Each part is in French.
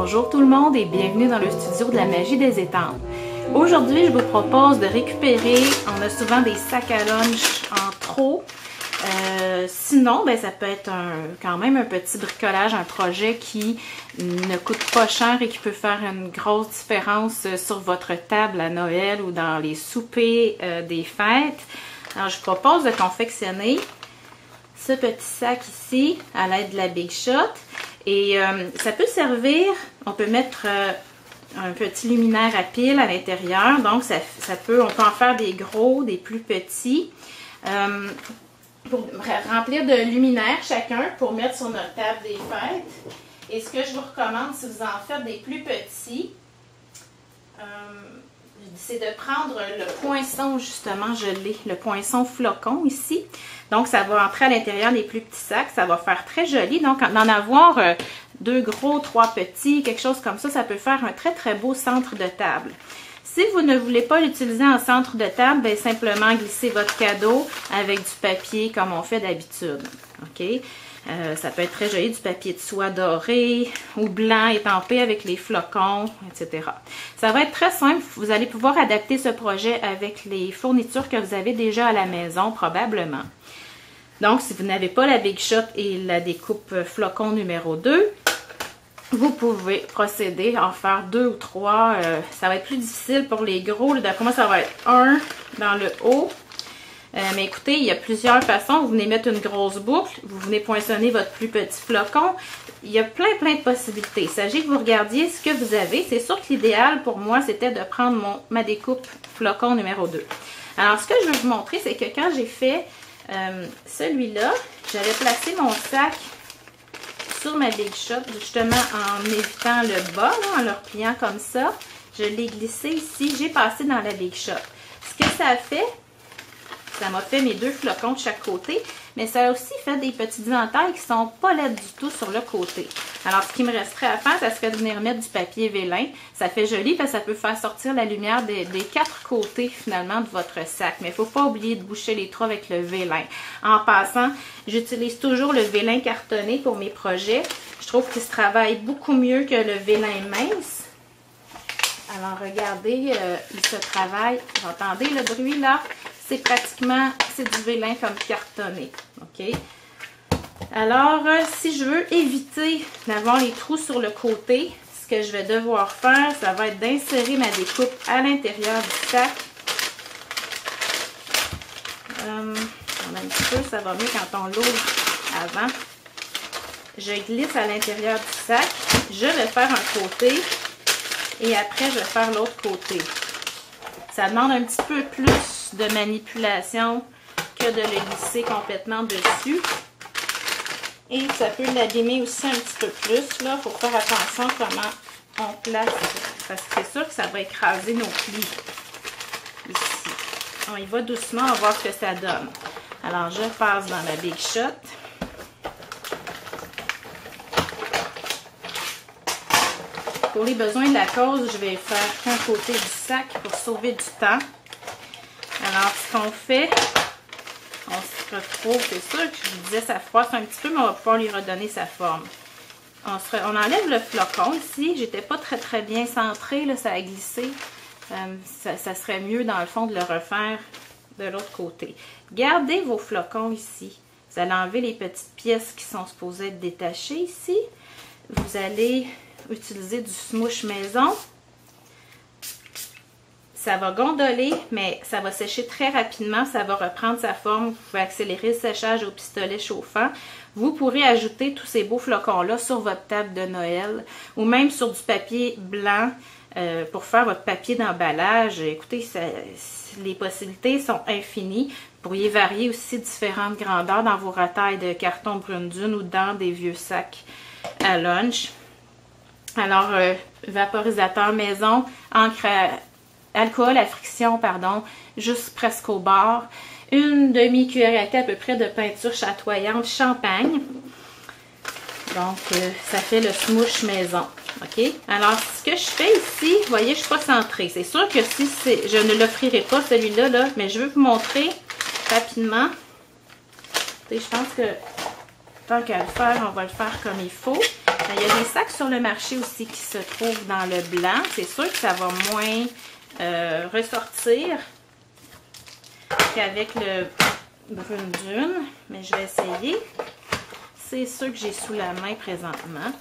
Bonjour tout le monde et bienvenue dans le studio de la magie des étampes. Aujourd'hui, je vous propose de récupérer, on a souvent des sacs à lunch en trop. Sinon, ben, ça peut être quand même un petit bricolage, un projet qui ne coûte pas cher et qui peut faire une grosse différence sur votre table à Noël ou dans les soupers des fêtes. Alors, je vous propose de confectionner ce petit sac ici à l'aide de la Big Shot. Et ça peut servir, on peut mettre un petit luminaire à pile à l'intérieur. Donc, on peut en faire des gros, des plus petits. Pour remplir de luminaires chacun pour mettre sur notre table des fêtes. Et ce que je vous recommande, si vous en faites des plus petits, c'est de prendre le poinçon, justement, je l'ai, le poinçon flocon ici. Donc, ça va entrer à l'intérieur des plus petits sacs. Ça va faire très joli. Donc, d'en avoir 2 gros, 3 petits, quelque chose comme ça, ça peut faire un très, très beau centre de table. Si vous ne voulez pas l'utiliser en centre de table, bien, simplement glisser votre cadeau avec du papier comme on fait d'habitude. OK? Ça peut être très joli, du papier de soie doré ou blanc étampé avec les flocons, etc. Ça va être très simple. Vous allez pouvoir adapter ce projet avec les fournitures que vous avez déjà à la maison, probablement. Donc, si vous n'avez pas la Big Shot et la découpe flocon numéro 2, vous pouvez procéder à en faire 2 ou 3. Ça va être plus difficile pour les gros. D'après moi, ça va être 1 dans le haut. Mais écoutez, il y a plusieurs façons. Vous venez mettre une grosse boucle. Vous venez poinçonner votre plus petit flocon. Il y a plein de possibilités. Il s'agit que vous regardiez ce que vous avez. C'est sûr que l'idéal pour moi, c'était de prendre ma découpe flocon numéro 2. Alors, ce que je vais vous montrer, c'est que quand j'ai fait celui-là, j'avais placé mon sac sur ma Big Shot, justement en évitant le bas, là, en le repliant comme ça. Je l'ai glissé ici, j'ai passé dans la Big Shot. Ce que ça a fait, ça m'a fait mes 2 flocons de chaque côté, mais ça a aussi fait des petites entailles qui sont pas laides du tout sur le côté. Alors, ce qui me resterait à faire, ça serait de venir mettre du papier vélin. Ça fait joli parce que ça peut faire sortir la lumière des 4 côtés, finalement, de votre sac. Mais il ne faut pas oublier de boucher les trous avec le vélin. En passant, j'utilise toujours le vélin cartonné pour mes projets. Je trouve qu'il se travaille beaucoup mieux que le vélin mince. Alors, regardez, il se travaille. Vous entendez le bruit, là? C'est du vélin comme cartonné. OK? Alors, si je veux éviter d'avoir les trous sur le côté, ce que je vais devoir faire, ça va être d'insérer ma découpe à l'intérieur du sac. Un petit peu, ça va mieux quand on l'ouvre avant. Je glisse à l'intérieur du sac. Je vais faire un côté et après, je vais faire l'autre côté. Ça demande un petit peu plus de manipulation que de le glisser complètement dessus. Et ça peut l'abîmer aussi un petit peu plus. Là, il faut faire attention comment on place. Parce que c'est sûr que ça va écraser nos plis. Ici. On y va doucement, on va voir ce que ça donne. Alors, je passe dans la Big Shot. Pour les besoins de la cause, je vais faire qu'un côté du sac pour sauver du temps. Alors, ce qu'on fait, on se retrouve, c'est sûr que je vous disais ça froisse un petit peu, mais on va pouvoir lui redonner sa forme. On enlève le flocon ici. J'étais pas très bien centrée, là, ça a glissé. Ça serait mieux, dans le fond, de le refaire de l'autre côté. Gardez vos flocons ici. Vous allez enlever les petites pièces qui sont supposées être détachées ici. Vous allez utiliser du smoosh maison. Ça va gondoler, mais ça va sécher très rapidement. Ça va reprendre sa forme. Vous pouvez accélérer le séchage au pistolet chauffant. Vous pourrez ajouter tous ces beaux flocons-là sur votre table de Noël ou même sur du papier blanc pour faire votre papier d'emballage. Écoutez, les possibilités sont infinies. Vous pourriez varier aussi différentes grandeurs dans vos retailles de carton brune dune ou dans des vieux sacs à lunch. Alors, vaporisateur maison, encre alcool à friction, pardon, juste presque au bord. Une demi-cuillère à thé à peu près de peinture chatoyante champagne. Donc, ça fait le smoosh maison. OK? Alors, ce que je fais ici, vous voyez, je ne suis pas centrée. C'est sûr que si je ne l'offrirai pas celui-là, là, mais je veux vous montrer rapidement. Je pense que tant qu'à le faire, on va le faire comme il faut. Il y a des sacs sur le marché aussi qui se trouvent dans le blanc. C'est sûr que ça va moins ressortir qu'avec le brune dune, mais je vais essayer. C'est ceux que j'ai sous la main présentement.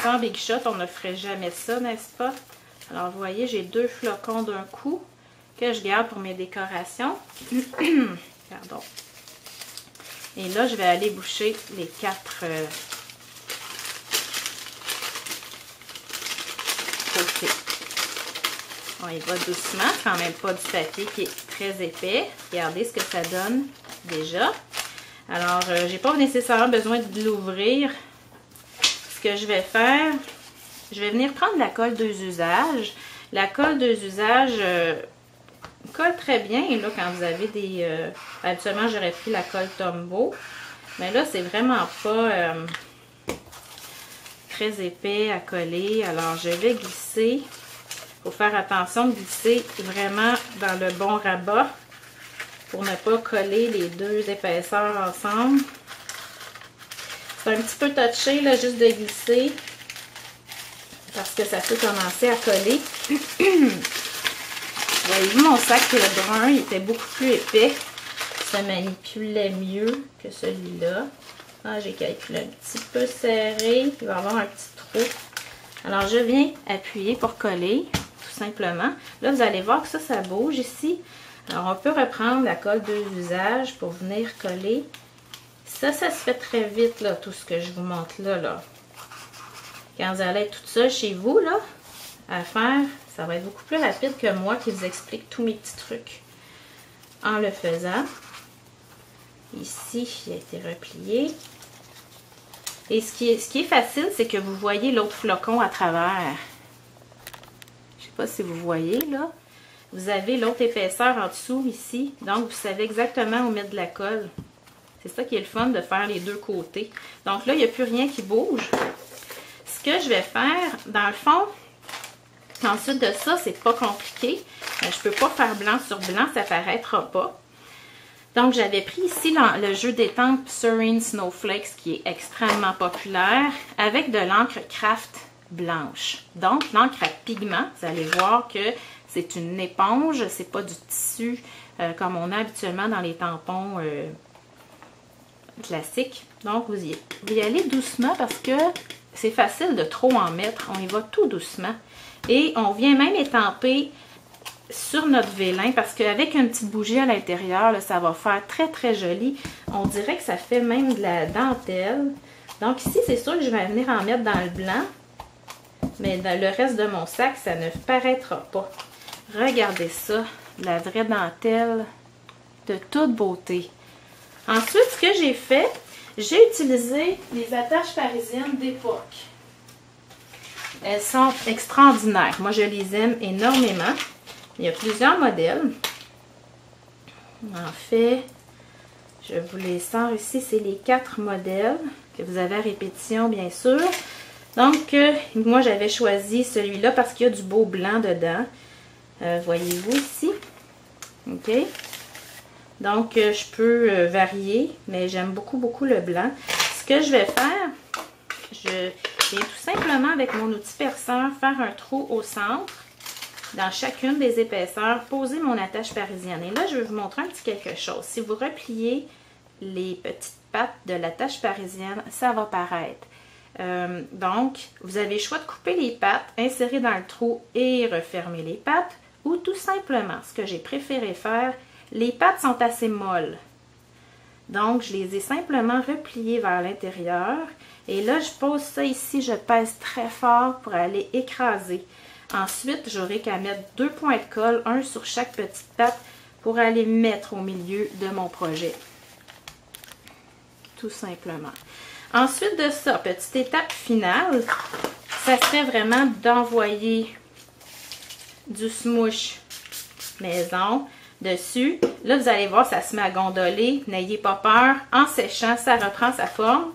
Sans Big Shot, on ne ferait jamais ça, n'est-ce pas? Alors, vous voyez, j'ai 2 flocons d'un coup que je garde pour mes décorations. Pardon. Et là, je vais aller boucher les 4 côtés. On y va doucement, quand même pas du papier qui est très épais. Regardez ce que ça donne déjà. Alors, j'ai pas nécessairement besoin de l'ouvrir. Ce que je vais faire, je vais venir prendre la colle 2 usages. La colle 2 usages colle très bien là quand vous avez des... habituellement, j'aurais pris la colle Tombow. Mais là, c'est vraiment pas très épais à coller. Alors, je vais glisser. Il faut faire attention de glisser vraiment dans le bon rabat pour ne pas coller les 2 épaisseurs ensemble. C'est un petit peu touché, là, juste de glisser, parce que ça peut commencer à coller. Voyez-vous, mon sac brun, il était beaucoup plus épais. Ça manipulait mieux que celui-là. Ah, j'ai calculé un petit peu serré. Il va y avoir un petit trou. Alors, je viens appuyer pour coller, tout simplement. Là, vous allez voir que ça bouge ici. Alors, on peut reprendre la colle 2 usages pour venir coller. Ça se fait très vite, là, tout ce que je vous montre là. Quand vous allez être toute seule chez vous, là, à faire, ça va être beaucoup plus rapide que moi qui vous explique tous mes petits trucs. En le faisant, ici, il a été replié. Et ce qui est facile, c'est que vous voyez l'autre flocon à travers. Je ne sais pas si vous voyez, là. Vous avez l'autre épaisseur en dessous, ici. Donc, vous savez exactement où mettre de la colle. C'est ça qui est le fun de faire les 2 côtés. Donc là, il n'y a plus rien qui bouge. Ce que je vais faire, dans le fond, ensuite de ça, c'est pas compliqué. Je ne peux pas faire blanc sur blanc, ça ne paraîtra pas. Donc, j'avais pris ici le jeu d'étampe Serene Snowflakes, qui est extrêmement populaire, avec de l'encre Craft blanche. Donc, l'encre à pigment, vous allez voir que c'est une éponge, c'est pas du tissu comme on a habituellement dans les tampons classiques. Donc, vous y allez doucement parce que c'est facile de trop en mettre. On y va tout doucement. Et on vient même étamper sur notre vélin parce qu'avec une petite bougie à l'intérieur, ça va faire très très joli. On dirait que ça fait même de la dentelle. Donc ici, c'est sûr que je vais venir en mettre dans le blanc. Mais dans le reste de mon sac, ça ne paraîtra pas. Regardez ça, la vraie dentelle de toute beauté. Ensuite, ce que j'ai fait, j'ai utilisé les attaches parisiennes d'époque. Elles sont extraordinaires. Moi, je les aime énormément. Il y a plusieurs modèles. En fait, je vous les sors ici. C'est les 4 modèles que vous avez à répétition, bien sûr. Donc, moi, j'avais choisi celui-là parce qu'il y a du beau blanc dedans. Voyez-vous ici? OK. Donc, je peux varier, mais j'aime beaucoup le blanc. Ce que je vais faire, je vais tout simplement, avec mon outil perceur, faire un trou au centre, dans chacune des épaisseurs, poser mon attache parisienne. Et là, je vais vous montrer un petit quelque chose. Si vous repliez les petites pattes de l'attache parisienne, ça va paraître. Donc, vous avez le choix de couper les pattes, insérer dans le trou et refermer les pattes, ou tout simplement, ce que j'ai préféré faire, les pattes sont assez molles. Donc, je les ai simplement repliées vers l'intérieur. Et là, je pose ça ici, je pèse très fort pour aller écraser. Ensuite, j'aurai qu'à mettre 2 points de colle, un sur chaque petite patte, pour aller mettre au milieu de mon projet. Tout simplement. Ensuite de ça, petite étape finale, ça serait vraiment d'envoyer du smoosh maison dessus. Là, vous allez voir, ça se met à gondoler. N'ayez pas peur. En séchant, ça reprend sa forme.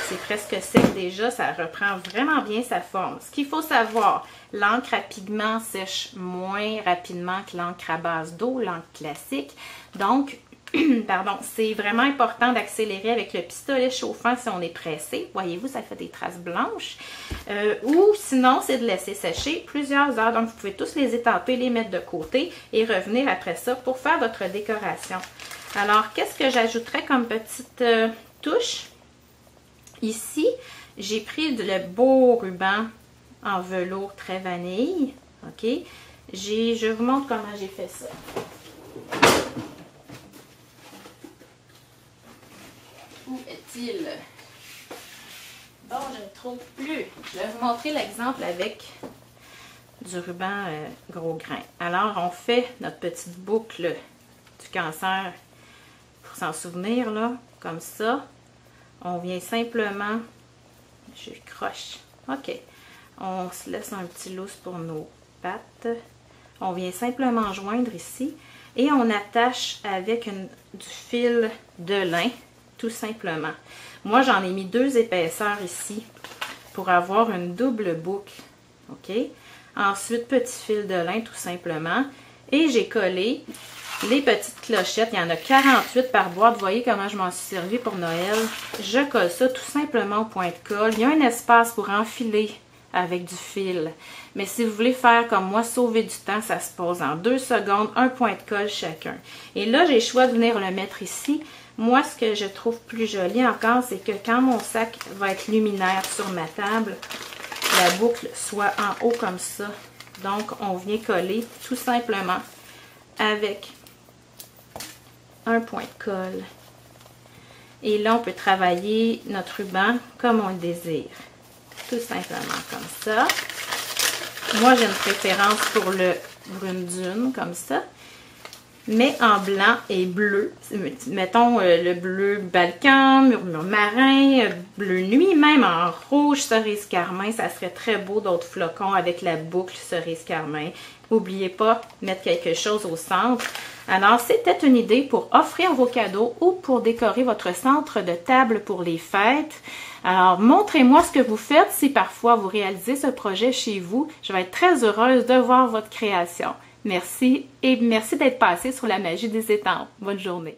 c'est presque sec déjà, ça reprend vraiment bien sa forme. Ce qu'il faut savoir, l'encre à pigment sèche moins rapidement que l'encre à base d'eau, l'encre classique. Donc, pardon, c'est vraiment important d'accélérer avec le pistolet chauffant si on est pressé. Voyez-vous, ça fait des traces blanches. Ou sinon, c'est de laisser sécher plusieurs heures. Donc, vous pouvez tous les étamper, les mettre de côté et revenir après ça pour faire votre décoration. Alors, qu'est-ce que j'ajouterais comme petite touche? Ici, j'ai pris le beau ruban en velours très vanille. OK? Je vous montre comment j'ai fait ça. Où est-il? Bon, je ne trouve plus. Je vais vous montrer l'exemple avec du ruban gros grain. Alors, on fait notre petite boucle du cancer pour s'en souvenir, là, comme ça. On vient simplement, je croche, OK. On se laisse un petit lousse pour nos pattes. On vient simplement joindre ici et on attache avec du fil de lin. Tout simplement. Moi, j'en ai mis 2 épaisseurs ici pour avoir une double boucle. OK? Ensuite, petit fil de lin, tout simplement. Et j'ai collé les petites clochettes. Il y en a 48 par boîte. Vous voyez comment je m'en suis servi pour Noël. Je colle ça tout simplement au point de colle. Il y a un espace pour enfiler avec du fil. Mais si vous voulez faire comme moi, sauver du temps, ça se pose en 2 secondes, un point de colle chacun. Et là, j'ai le choix de venir le mettre ici. Moi, ce que je trouve plus joli encore, c'est que quand mon sac va être luminaire sur ma table, la boucle soit en haut comme ça. Donc, on vient coller tout simplement avec un point de colle. Et là, on peut travailler notre ruban comme on le désire. Tout simplement comme ça. Moi, j'ai une préférence pour le brune dune, comme ça. Mais en blanc et bleu. Mettons le bleu Balkan, murmure marin, bleu nuit, même en rouge cerise carmin. Ça serait très beau d'autres flocons avec la boucle cerise carmin. N'oubliez pas de mettre quelque chose au centre. Alors, c'était une idée pour offrir vos cadeaux ou pour décorer votre centre de table pour les fêtes. Alors, montrez-moi ce que vous faites si parfois vous réalisez ce projet chez vous. Je vais être très heureuse de voir votre création. Merci et merci d'être passé sur la magie des étampes. Bonne journée.